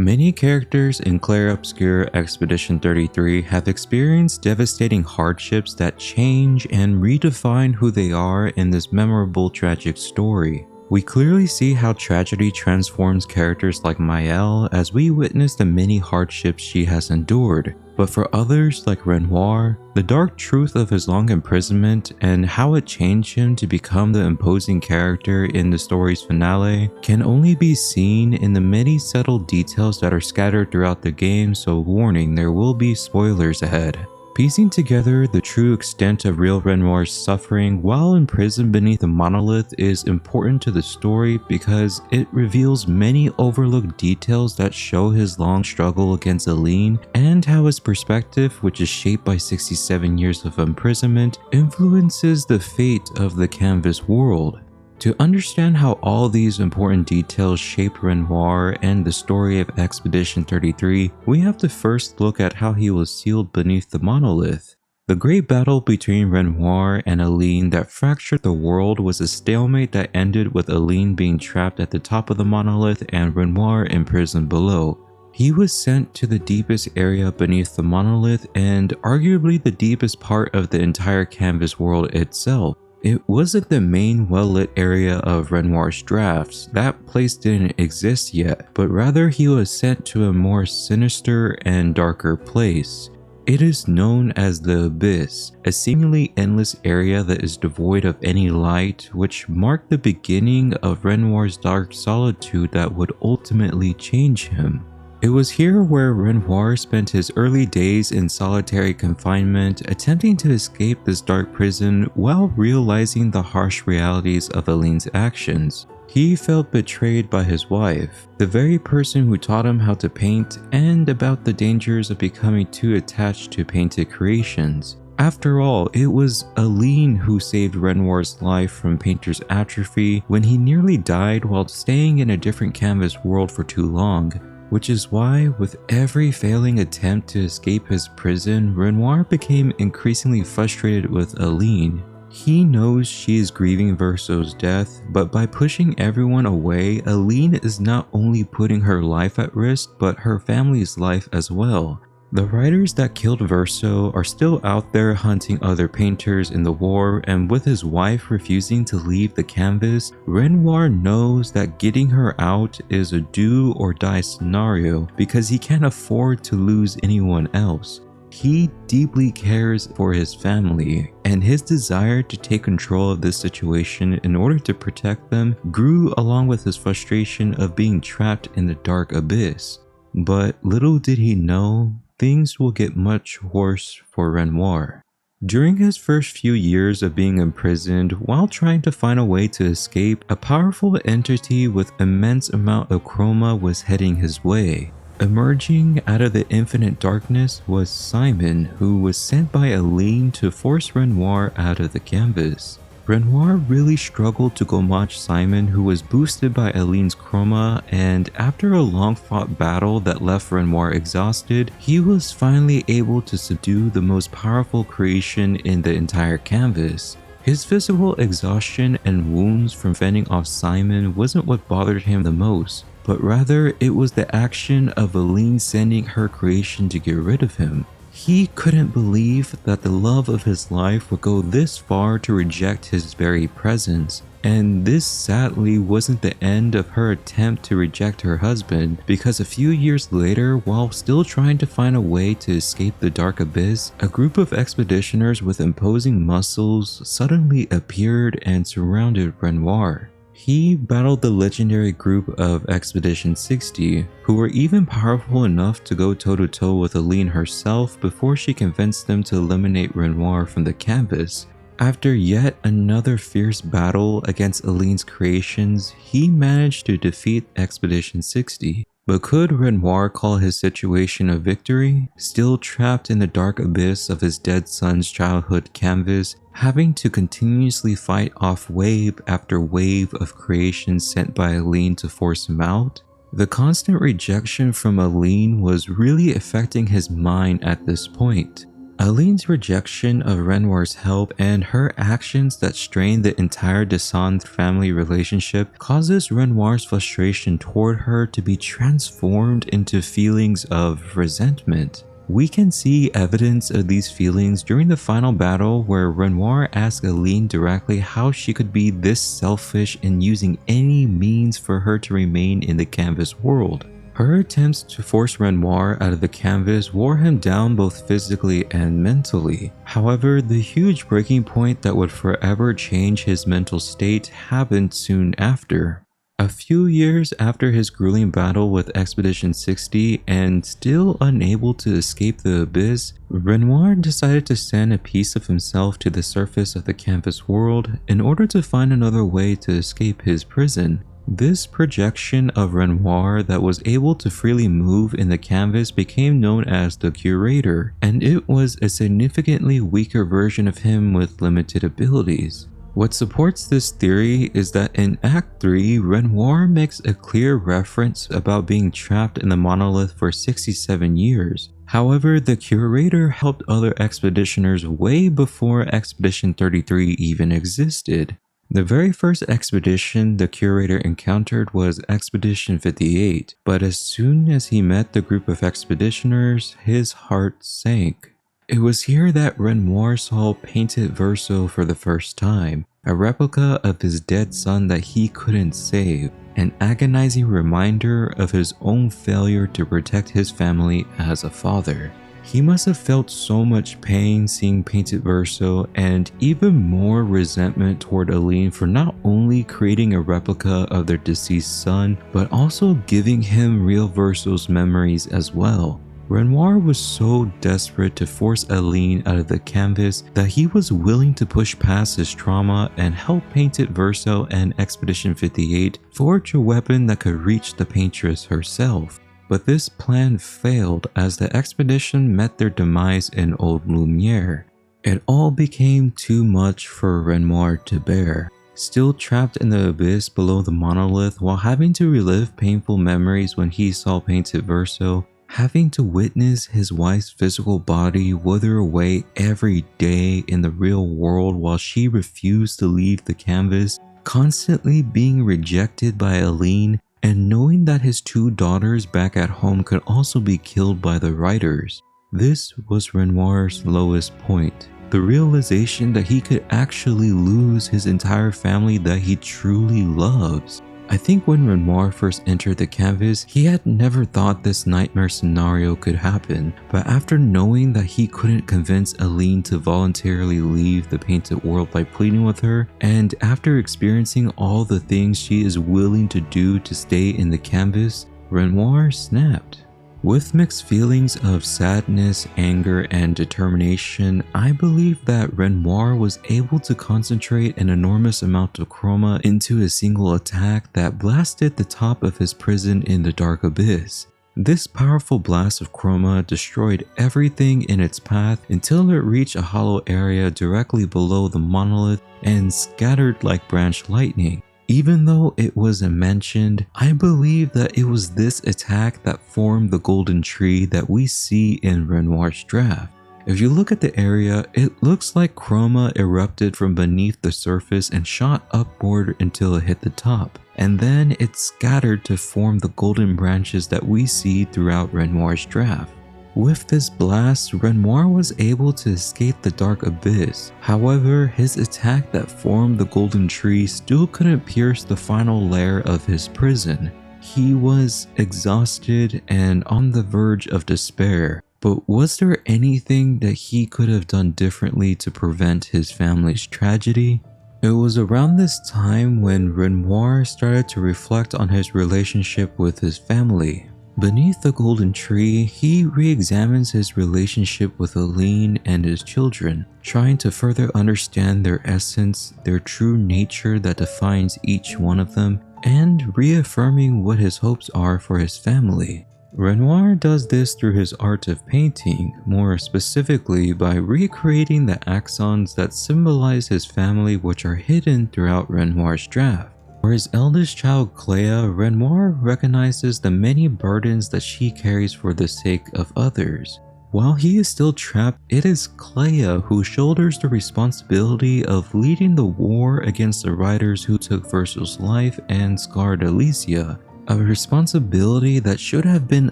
Many characters in Clair Obscur Expedition 33 have experienced devastating hardships that change and redefine who they are in this memorable tragic story. We clearly see how tragedy transforms characters like Maëlle as we witness the many hardships she has endured. But for others like Renoir, the dark truth of his long imprisonment and how it changed him to become the imposing character in the story's finale can only be seen in the many subtle details that are scattered throughout the game, so warning, there will be spoilers ahead. Piecing together the true extent of real Renoir's suffering while imprisoned beneath a monolith is important to the story because it reveals many overlooked details that show his long struggle against Aline and how his perspective, which is shaped by 67 years of imprisonment, influences the fate of the canvas world. To understand how all these important details shaped Renoir and the story of Expedition 33, we have to first look at how he was sealed beneath the monolith. The great battle between Renoir and Aline that fractured the world was a stalemate that ended with Aline being trapped at the top of the monolith and Renoir imprisoned below. He was sent to the deepest area beneath the monolith and arguably the deepest part of the entire canvas world itself. It wasn't the main well-lit area of Renoir's drafts, that place didn't exist yet, but rather he was sent to a more sinister and darker place. It is known as the Abyss, a seemingly endless area that is devoid of any light, which marked the beginning of Renoir's dark solitude that would ultimately change him. It was here where Renoir spent his early days in solitary confinement, attempting to escape this dark prison while realizing the harsh realities of Aline's actions. He felt betrayed by his wife, the very person who taught him how to paint, and about the dangers of becoming too attached to painted creations. After all, it was Aline who saved Renoir's life from painter's atrophy when he nearly died while staying in a different canvas world for too long. Which is why, with every failing attempt to escape his prison, Renoir became increasingly frustrated with Aline. He knows she is grieving Verso's death, but by pushing everyone away, Aline is not only putting her life at risk, but her family's life as well. The writers that killed Verso are still out there hunting other painters in the war, and with his wife refusing to leave the canvas, Renoir knows that getting her out is a do or die scenario because he can't afford to lose anyone else. He deeply cares for his family, and his desire to take control of this situation in order to protect them grew along with his frustration of being trapped in the dark abyss. But little did he know, things will get much worse for Renoir. During his first few years of being imprisoned, while trying to find a way to escape, a powerful entity with immense amount of chroma was heading his way. Emerging out of the infinite darkness was Simon, who was sent by Aline to force Renoir out of the canvas. Renoir really struggled to go match Simon, who was boosted by Aline's chroma, and after a long fought battle that left Renoir exhausted, he was finally able to subdue the most powerful creation in the entire canvas. His physical exhaustion and wounds from fending off Simon wasn't what bothered him the most, but rather it was the action of Aline sending her creation to get rid of him. He couldn't believe that the love of his life would go this far to reject his very presence. And this sadly wasn't the end of her attempt to reject her husband, because a few years later, while still trying to find a way to escape the dark abyss, a group of expeditioners with imposing muscles suddenly appeared and surrounded Renoir. He battled the legendary group of Expedition 60, who were even powerful enough to go toe-to-toe with Aline herself before she convinced them to eliminate Renoir from the canvas. After yet another fierce battle against Aline's creations, he managed to defeat Expedition 60. But could Renoir call his situation a victory? Still trapped in the dark abyss of his dead son's childhood canvas, having to continuously fight off wave after wave of creations sent by Aline to force him out? The constant rejection from Aline was really affecting his mind at this point. Aline's rejection of Renoir's help and her actions that strain the entire Descent family relationship causes Renoir's frustration toward her to be transformed into feelings of resentment. We can see evidence of these feelings during the final battle where Renoir asks Aline directly how she could be this selfish in using any means for her to remain in the canvas world. Her attempts to force Renoir out of the canvas wore him down both physically and mentally. However, the huge breaking point that would forever change his mental state happened soon after. A few years after his grueling battle with Expedition 60 and still unable to escape the abyss, Renoir decided to send a piece of himself to the surface of the canvas world in order to find another way to escape his prison. This projection of Renoir that was able to freely move in the canvas became known as the Curator, and it was a significantly weaker version of him with limited abilities. What supports this theory is that in Act 3, Renoir makes a clear reference about being trapped in the monolith for 67 years. However, the Curator helped other expeditioners way before Expedition 33 even existed. The very first expedition the Curator encountered was Expedition 58, but as soon as he met the group of expeditioners, his heart sank. It was here that Renoir saw painted verso for the first time, a replica of his dead son that he couldn't save, an agonizing reminder of his own failure to protect his family as a father. He must have felt so much pain seeing painted verso and even more resentment toward Aline for not only creating a replica of their deceased son, but also giving him real verso's memories as well. Renoir was so desperate to force Aline out of the canvas that he was willing to push past his trauma and help Painted Verso and Expedition 58 forge a weapon that could reach the paintress herself. But this plan failed as the expedition met their demise in Old Lumiere. It all became too much for Renoir to bear. Still trapped in the abyss below the monolith while having to relive painful memories when he saw Painted Verso, having to witness his wife's physical body wither away every day in the real world while she refused to leave the canvas, constantly being rejected by Aline, and knowing that his two daughters back at home could also be killed by the writers. This was Renoir's lowest point. The realization that he could actually lose his entire family that he truly loves. I think when Renoir first entered the canvas, he had never thought this nightmare scenario could happen, but after knowing that he couldn't convince Aline to voluntarily leave the painted world by pleading with her, and after experiencing all the things she is willing to do to stay in the canvas, Renoir snapped. With mixed feelings of sadness, anger, and determination, I believe that Renoir was able to concentrate an enormous amount of chroma into a single attack that blasted the top of his prison in the dark abyss. This powerful blast of chroma destroyed everything in its path until it reached a hollow area directly below the monolith and scattered like branch lightning. Even though it wasn't mentioned, I believe that it was this attack that formed the golden tree that we see in Renoir's draft. If you look at the area, it looks like chroma erupted from beneath the surface and shot upward until it hit the top, and then it scattered to form the golden branches that we see throughout Renoir's draft. With this blast, Renoir was able to escape the dark abyss. However, his attack that formed the golden tree still couldn't pierce the final layer of his prison. He was exhausted and on the verge of despair. But was there anything that he could have done differently to prevent his family's tragedy? It was around this time when Renoir started to reflect on his relationship with his family. Beneath the golden tree, he re-examines his relationship with Aline and his children, trying to further understand their essence, their true nature that defines each one of them, and reaffirming what his hopes are for his family. Renoir does this through his art of painting, more specifically by recreating the axons that symbolize his family which are hidden throughout Renoir's draft. For his eldest child Clair, Renoir recognizes the many burdens that she carries for the sake of others. While he is still trapped, it is Clair who shoulders the responsibility of leading the war against the riders who took Verso's life and scarred Alicia, a responsibility that should have been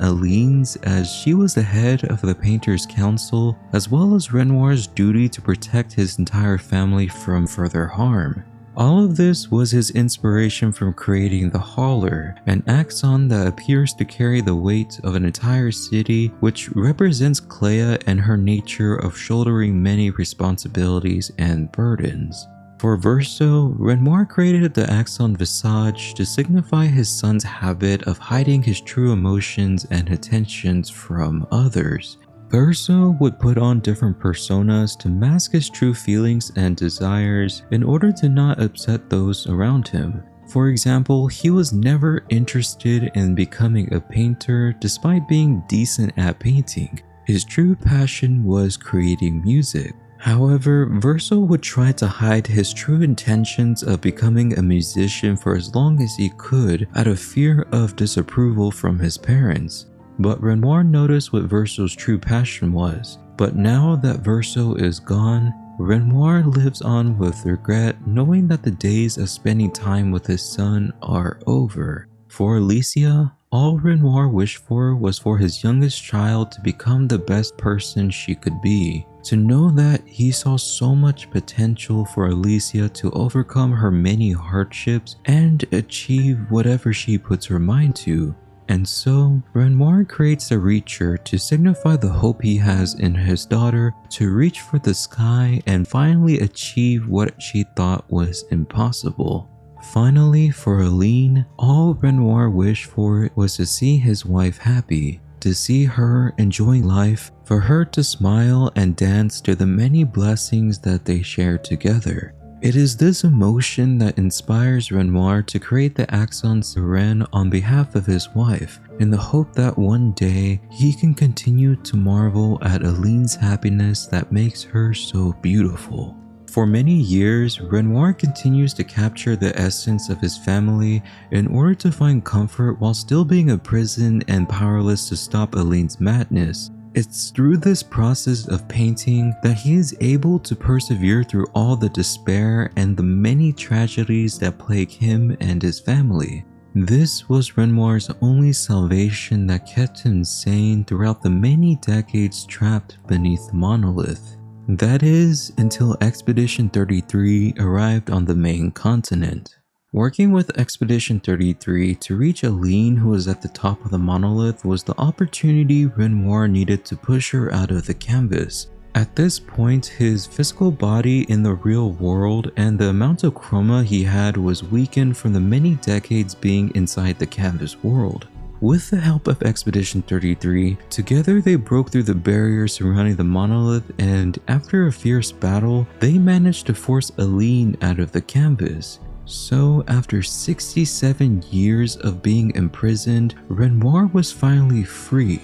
Aline's, as she was the head of the Painters' Council, as well as Renoir's duty to protect his entire family from further harm. All of this was his inspiration from creating the Hauler, an axon that appears to carry the weight of an entire city, which represents Clair and her nature of shouldering many responsibilities and burdens. For Verso, Renoir created the axon visage to signify his son's habit of hiding his true emotions and intentions from others. Verso would put on different personas to mask his true feelings and desires in order to not upset those around him. For example, he was never interested in becoming a painter despite being decent at painting. His true passion was creating music. However, Verso would try to hide his true intentions of becoming a musician for as long as he could out of fear of disapproval from his parents. But Renoir noticed what Verso's true passion was. But now that Verso is gone, Renoir lives on with regret, knowing that the days of spending time with his son are over. For Alicia, all Renoir wished for was for his youngest child to become the best person she could be. To know that he saw so much potential for Alicia to overcome her many hardships and achieve whatever she puts her mind to. And so, Renoir creates a Reacher to signify the hope he has in his daughter to reach for the sky and finally achieve what she thought was impossible. Finally, for Aline, all Renoir wished for was to see his wife happy, to see her enjoying life, for her to smile and dance to the many blessings that they share together. It is this emotion that inspires Renoir to create the Axon Sirène on behalf of his wife, in the hope that one day he can continue to marvel at Aline's happiness that makes her so beautiful. For many years, Renoir continues to capture the essence of his family in order to find comfort while still being imprisoned and powerless to stop Aline's madness. It's through this process of painting that he is able to persevere through all the despair and the many tragedies that plague him and his family. This was Renoir's only salvation that kept him sane throughout the many decades trapped beneath the monolith. That is, until Expedition 33 arrived on the main continent. Working with Expedition 33 to reach Aline, who was at the top of the monolith, was the opportunity Renoir needed to push her out of the canvas. At this point, his physical body in the real world and the amount of chroma he had was weakened from the many decades being inside the canvas world. With the help of Expedition 33, together they broke through the barrier surrounding the monolith, and after a fierce battle, they managed to force Aline out of the canvas. So, after 67 years of being imprisoned, Renoir was finally free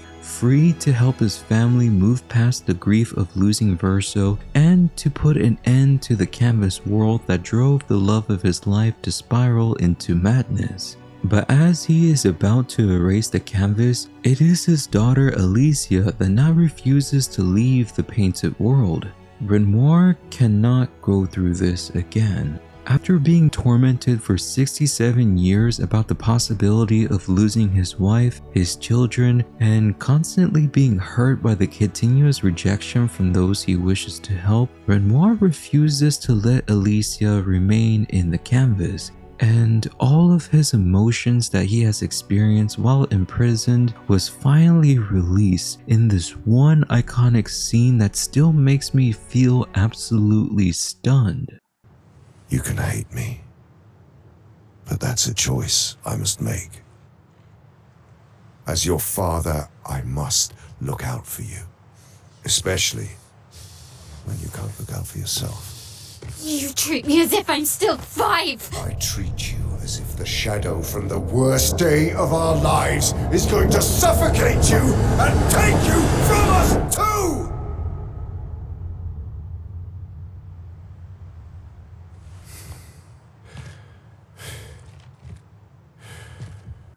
to help his family move past the grief of losing Verso and to put an end to the canvas world that drove the love of his life to spiral into madness. But as he is about to erase the canvas, it is his daughter Alicia that now refuses to leave the painted world. Renoir cannot go through this again. After being tormented for 67 years about the possibility of losing his wife, his children, and constantly being hurt by the continuous rejection from those he wishes to help, Renoir refuses to let Alicia remain in the canvas. And all of his emotions that he has experienced while imprisoned was finally released in this one iconic scene that still makes me feel absolutely stunned. You can hate me, but that's a choice I must make. As your father, I must look out for you, especially when you can't look out for yourself. You treat me as if I'm still 5! I treat you as if the shadow from the worst day of our lives is going to suffocate you and take you from us too!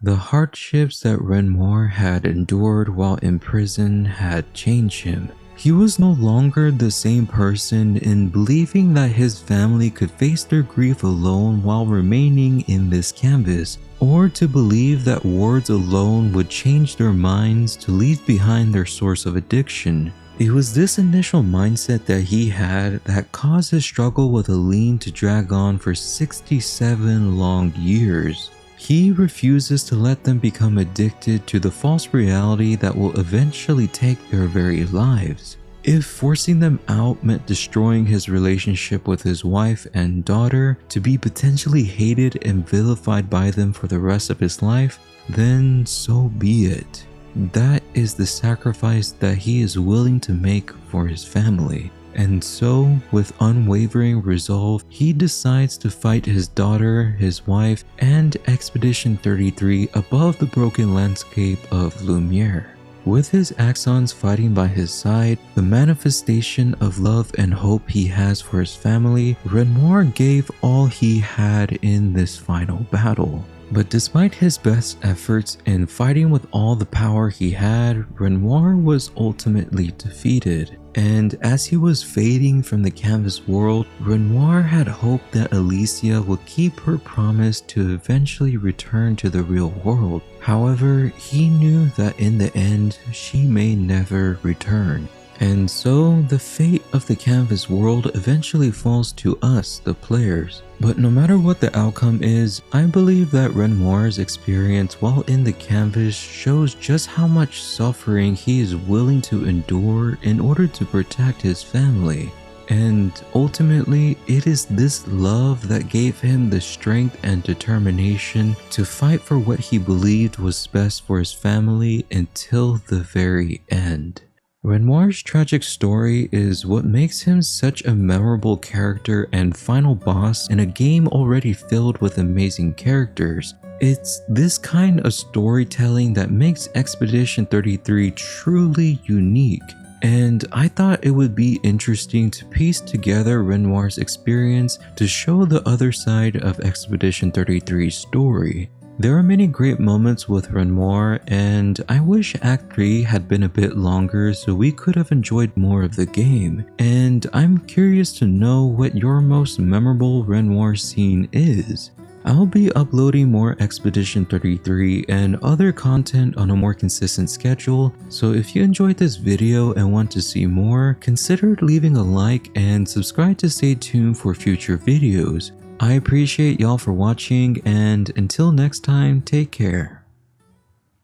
The hardships that Renoir had endured while in prison had changed him. He was no longer the same person, in believing that his family could face their grief alone while remaining in this canvas, or to believe that words alone would change their minds to leave behind their source of addiction. It was this initial mindset that he had that caused his struggle with Aline to drag on for 67 long years. He refuses to let them become addicted to the false reality that will eventually take their very lives. If forcing them out meant destroying his relationship with his wife and daughter to be potentially hated and vilified by them for the rest of his life, then so be it. That is the sacrifice that he is willing to make for his family. And so, with unwavering resolve, he decides to fight his daughter, his wife, and Expedition 33 above the broken landscape of Lumiere. With his Axons fighting by his side, the manifestation of love and hope he has for his family, Renoir gave all he had in this final battle. But despite his best efforts in fighting with all the power he had, Renoir was ultimately defeated. And as he was fading from the canvas world, Renoir had hoped that Alicia would keep her promise to eventually return to the real world. However, he knew that in the end, she may never return. And so, the fate of the canvas world eventually falls to us, the players. But no matter what the outcome is, I believe that Renoir's experience while in the canvas shows just how much suffering he is willing to endure in order to protect his family. And ultimately, it is this love that gave him the strength and determination to fight for what he believed was best for his family until the very end. Renoir's tragic story is what makes him such a memorable character and final boss in a game already filled with amazing characters. It's this kind of storytelling that makes Expedition 33 truly unique. And I thought it would be interesting to piece together Renoir's experience to show the other side of Expedition 33's story. There are many great moments with Renoir, and I wish Act 3 had been a bit longer so we could have enjoyed more of the game. And I'm curious to know what your most memorable Renoir scene is. I'll be uploading more Expedition 33 and other content on a more consistent schedule, so if you enjoyed this video and want to see more, consider leaving a like and subscribe to stay tuned for future videos. I appreciate y'all for watching, and until next time, take care.